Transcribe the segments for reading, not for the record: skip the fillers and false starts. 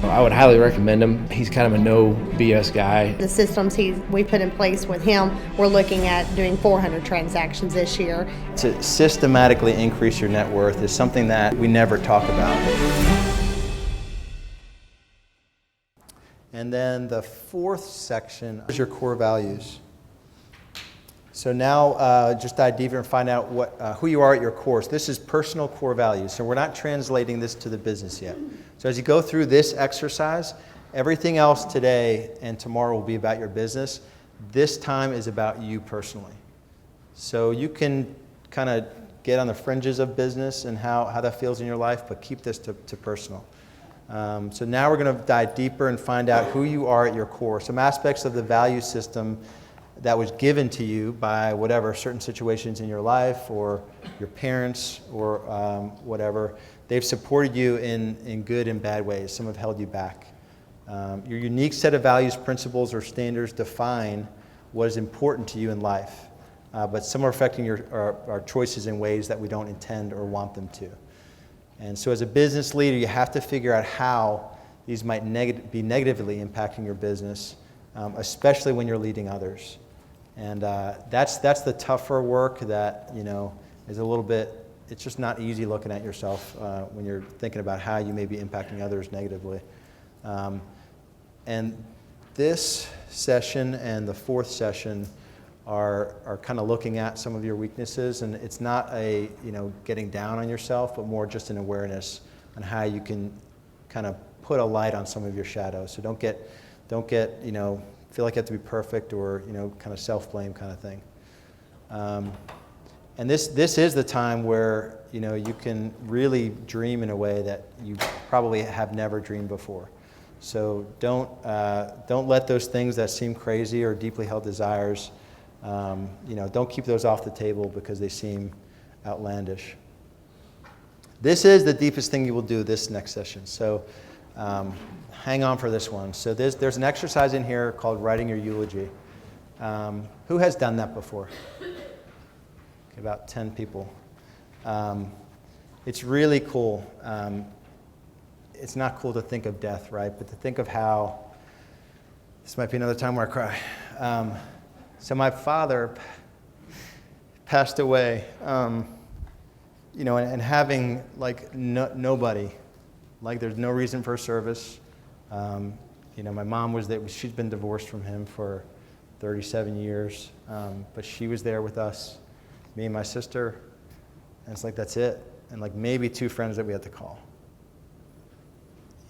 I would highly recommend him. He's kind of a no BS guy. The systems we put in place with him, we're looking at doing 400 transactions this year. To systematically increase your net worth is something that we never talk about. And then the fourth section is your core values. So now just dive deeper and find out who you are at your core. So this is personal core values. So we're not translating this to the business yet. So as you go through this exercise, everything else today and tomorrow will be about your business. This time is about you personally. So you can kind of get on the fringes of business and how that feels in your life, but keep this to personal. So now we're going to dive deeper and find out who you are at your core. Some aspects of the value system that was given to you by whatever certain situations in your life or your parents or whatever. They've supported you in good and bad ways. Some have held you back. Your unique set of values, principles, or standards define what is important to you in life. But some are affecting our choices in ways that we don't intend or want them to. And so as a business leader, you have to figure out how these might be negatively impacting your business, especially when you're leading others. And that's the tougher work that, is a little bit, it's just not easy looking at yourself when you're thinking about how you may be impacting others negatively. And this session and the fourth session are kind of looking at some of your weaknesses, and it's not a getting down on yourself, but more just an awareness on how you can kind of put a light on some of your shadows. So don't get feel like you have to be perfect or kind of self-blame kind of thing. And this is the time where you can really dream in a way that you probably have never dreamed before. So don't let those things that seem crazy or deeply held desires, don't keep those off the table because they seem outlandish. This is the deepest thing you will do this next session. So hang on for this one. So there's an exercise in here called writing your eulogy. Who has done that before? Okay, about 10 people. It's really cool. It's not cool to think of death, right? But to think of how, this might be another time where I cry. So my father passed away, and having nobody, there's no reason for a service. My mom was there. She's been divorced from him for 37 years, but she was there with us, me and my sister, and it's that's it. And maybe 2 friends that we had to call.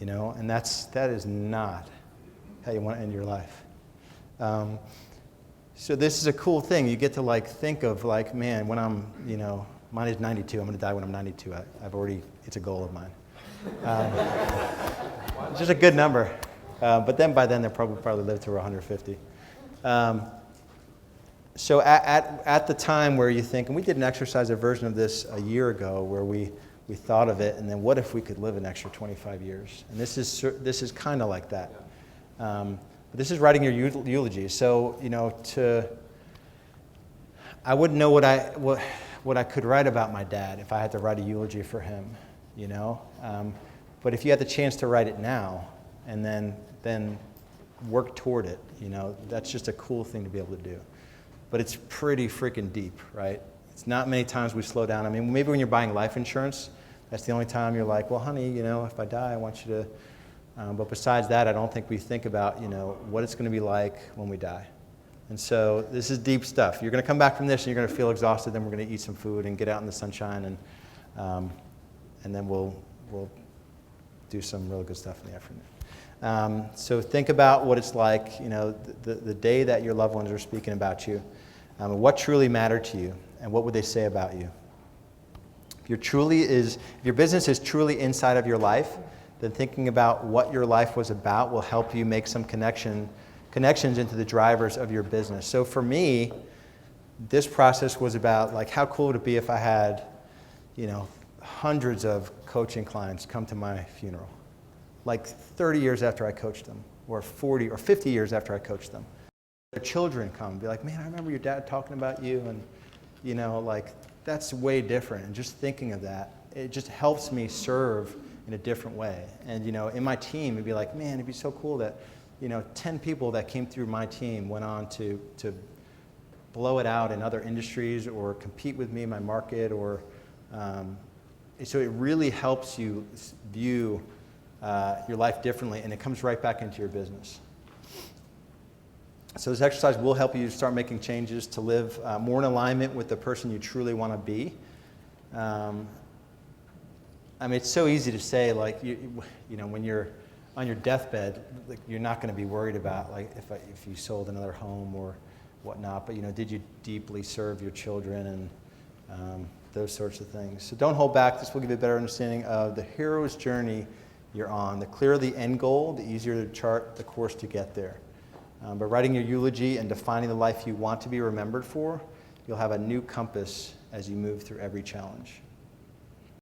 And that is not how you want to end your life. So this is a cool thing. You get to think of man, when I'm, mine is 92. I'm going to die when I'm 92. It's a goal of mine. It's just a good number. But then by then they'll probably live to 150. So at the time where you think, and we did an exercise, a version of this a year ago where we thought of it, and then what if we could live an extra 25 years? And this is kind of like that. But this is writing your eulogy. So, I wouldn't know what I could write about my dad if I had to write a eulogy for him, But if you had the chance to write it now and then work toward it, that's just a cool thing to be able to do. But it's pretty freaking deep, right? It's not many times we slow down. I mean, maybe when you're buying life insurance, that's the only time you're like, well, honey, if I die, I want you to... but besides that, I don't think we think about, what it's going to be like when we die. And so this is deep stuff. You're going to come back from this and you're going to feel exhausted. Then we're going to eat some food and get out in the sunshine, and then we'll do some really good stuff in the afternoon. So think about what it's like, the day that your loved ones are speaking about you. What truly mattered to you, and what would they say about you? If your business is truly inside of your life, then thinking about what your life was about will help you make some connections into the drivers of your business. So for me, this process was about how cool would it be if I had, hundreds of coaching clients come to my funeral, 30 years after I coached them, or 40 or 50 years after I coached them. Their children come and be like, man, I remember your dad talking about you, and that's way different. And just thinking of that, it just helps me serve in a different way. And, in my team, it'd be like, man, it'd be so cool that, 10 people that came through my team went on to blow it out in other industries or compete with me in my market, or so it really helps you view your life differently, and it comes right back into your business. So this exercise will help you start making changes to live more in alignment with the person you truly want to be. It's so easy to say, like, when you're on your deathbed, like, you're not going to be worried about, like, if you sold another home or whatnot, but, did you deeply serve your children and those sorts of things. So don't hold back. This will give you a better understanding of the hero's journey you're on. The clearer the end goal, the easier to chart the course to get there. By writing your eulogy and defining the life you want to be remembered for, you'll have a new compass as you move through every challenge.